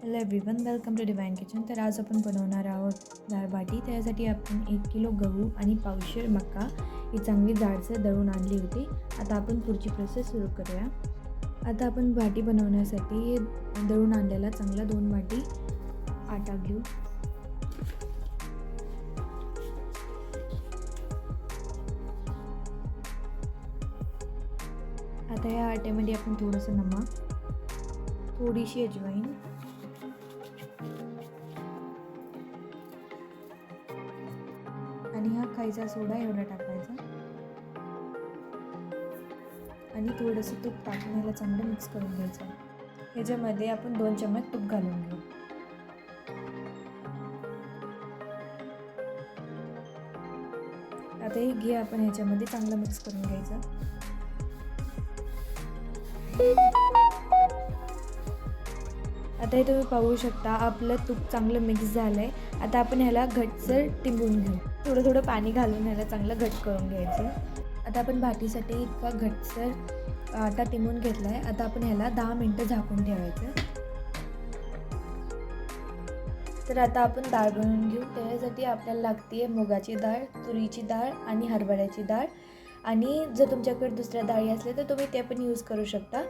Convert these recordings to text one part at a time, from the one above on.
Hello everyone, welcome to Divine Kitchen. तर आज आपण बनवणार आहोत डाळ बाटी. त्यासाठी आपण 1 किलो गहू आणि पावशेर मका ही चांगली जाडसर दळून आणली होती. आता आपण पुढची प्रोसेस सुरू करूया. आता आपण बाटी बनवण्यासाठी हे दळून आणलेला चांगला 2 वाटी आटा घेऊ. आता या आट्यामध्ये आपण थोडंसं नमक, थोडीशी अजवाईन, आणि हा खायचा सोडा एवढा टाकायचा आणि थोडंसं तूप टाकून याला चांगलं मिक्स करून घ्यायचं. ह्याच्यामध्ये आपण 2 चम्मच तूप घालून घेऊ. आता हे घी आपण ह्याच्यामध्ये चांगलं मिक्स करून घ्यायचं. आता हे तुम्ही पाहू शकता आपलं तूप चांगलं मिक्स झालं आहे. आता आपण ह्याला घट्टसर टिंबून घेऊ. थोडं थोडं पाणी घालून ह्याला चांगलं घट्ट करून घ्यायचं. आता आपण बाटीसाठी इतका घट्टसर आटा टिंबून घेतला आहे. आता आपण ह्याला 10 मिनटं झाकून ठेवायचं. तर आता आपण डाळ बनवून घेऊ. त्यासाठी आपल्याला लागते मुगाची डाळ, तुरीची डाळ आणि हरभऱ्याची डाळ. आणि जर तुमच्याकडे दुसऱ्या डाळी असल्या तर तुम्ही ते पण यूज करू शकता.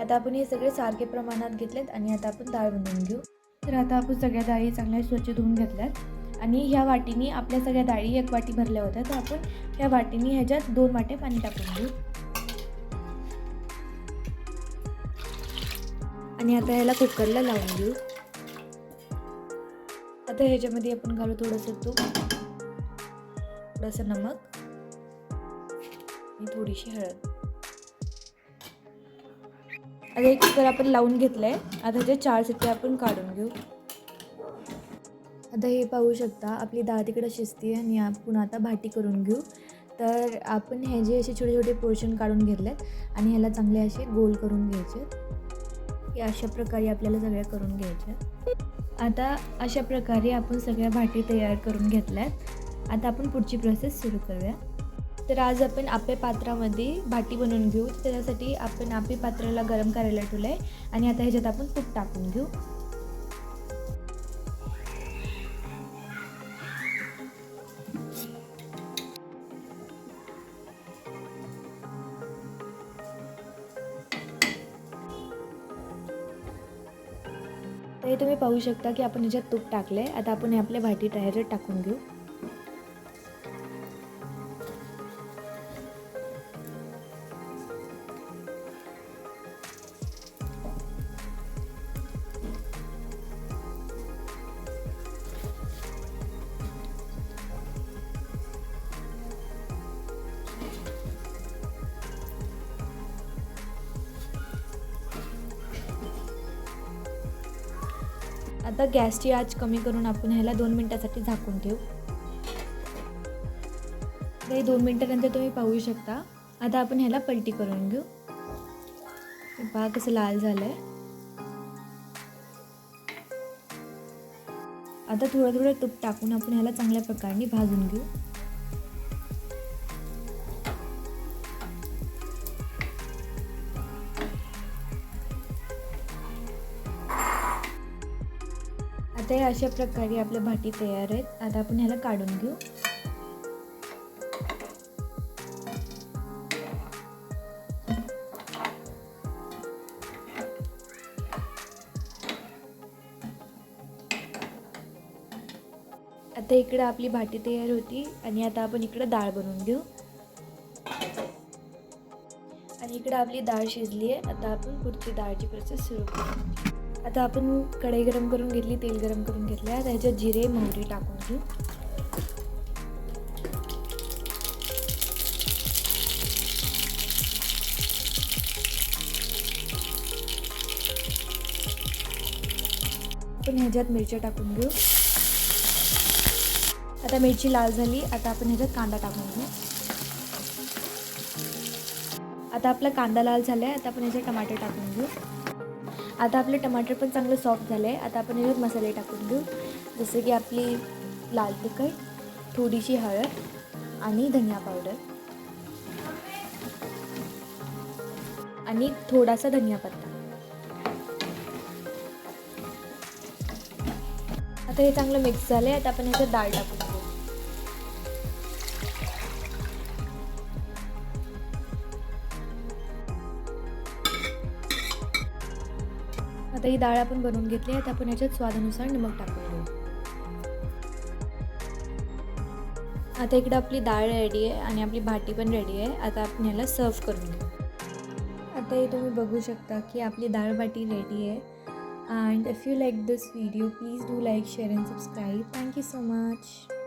आता आपण हे सगळे सारखे प्रमाणात घेतलेत आणि आता आपण डाळ बनवून घेऊ. तर आता आपण सगळ्या डाळी चांगल्या स्वच्छ धुवून घेतल्यात आणि ह्या वाटीने आपल्या सगळ्या डाळी 1 वाटी भरल्या होत्या. तर आपण ह्या वाटीने ह्याच्यात 2 वाटे पाणी टाकून घेऊ आणि आता ह्याला कुकरला लावून घेऊ. आता ह्याच्यामध्ये आपण घालू थोडंसं तूप, थोडंसं नमक आणि थोडीशी हळद. आता एक कुकर आपण लावून घेतलंय. आता ह्याच्या 4 शिट्ट्या आपण काढून घेऊ. आता हे पाहू शकता आपली डाळ तिकडे शिजते आणि आपण आता भाटी करून घेऊ. तर आपण हे जे असे छोटे छोटे पोर्शन काढून घेतलेत आणि ह्याला चांगले असे गोल करून घ्यायचे. हे अशा प्रकारे आपल्याला सगळ्या करून घ्यायच्या. आता अशा प्रकारे आपण सगळ्या भाटी तयार करून घेतल्यात. आता आपण पुढची प्रोसेस सुरू करूया. तर आज आपण आप्पे पात्रामध्ये भाटी बनवून घेऊ. त्यासाठी आपण आप्पे पात्राला गरम करायला ठेवलं आहे आणि आता ह्याच्यात आपण तूप टाकून घेऊ. तर हे तुम्ही पाहू शकता की आपण ह्याच्यात तूप टाकलं आहे. आता आपण हे आपल्या भाटी ह्याच्यात टाकून घेऊ. आता गॅसची आच कमी करून आपण ह्याला 2 मिनिटासाठी झाकून ठेवू. तर 2 मिनिटानंतर तुम्ही पाहू शकता. आता आपण ह्याला पलटी करून घेऊ. पहा कसं लाल झालं आहे. आता थोडं थोडं तूप टाकून आपण ह्याला चांगल्या प्रकारे भाजून घेऊ. आता हे अशा प्रकारे आपल्या भाटी तयार आहेत. आता आपण ह्याला काढून घेऊ. आता इकडं आपली भाटी तयार होती आणि आता आपण इकडं डाळ बनवून घेऊ. आणि इकडं आपली डाळ शिजली आहे. आता आपण पुढची डाळची प्रोसेस सुरू करू. आता आपण कढई गरम करून घेतली, तेल गरम करून घेतलं. आता ह्याच्यात जिरे मोहरी टाकून घेऊ. आपण ह्याच्यात मिरच्या टाकून घेऊ. आता मिरची लाल झाली. आता आपण ह्याच्यात कांदा टाकून घेऊ. आता आपला कांदा लाल झाला आहे. आता आपण ह्याच्यात टमाटर टाकून घेऊ. आता आपले टमाटर पण चांगलं सॉफ्ट झालं आहे. आता आपण ह्याच्यात मसाले टाकून घेऊ. जसे की आपली लाल तिखट, थोडीशी हळद आणि धनिया पावडर आणि थोडासा धनिया पत्ता. आता हे चांगलं मिक्स झालं आहे. आता आपण ह्याच्यात डाळ टाकून घेऊ. आता ही डाळ आपण बनवून घेतली आहे. आता आपण ह्याच्यात स्वादानुसार नमक टाकून घेऊ. आता इकडं आपली डाळ रेडी आहे आणि आपली भाटी पण रेडी आहे. आता आपण ह्याला सर्व करून घेऊ. आता हे तुम्ही बघू शकता की आपली डाळ भाटी रेडी आहे. And if you like this video, please do like, share and subscribe. Thank you so much.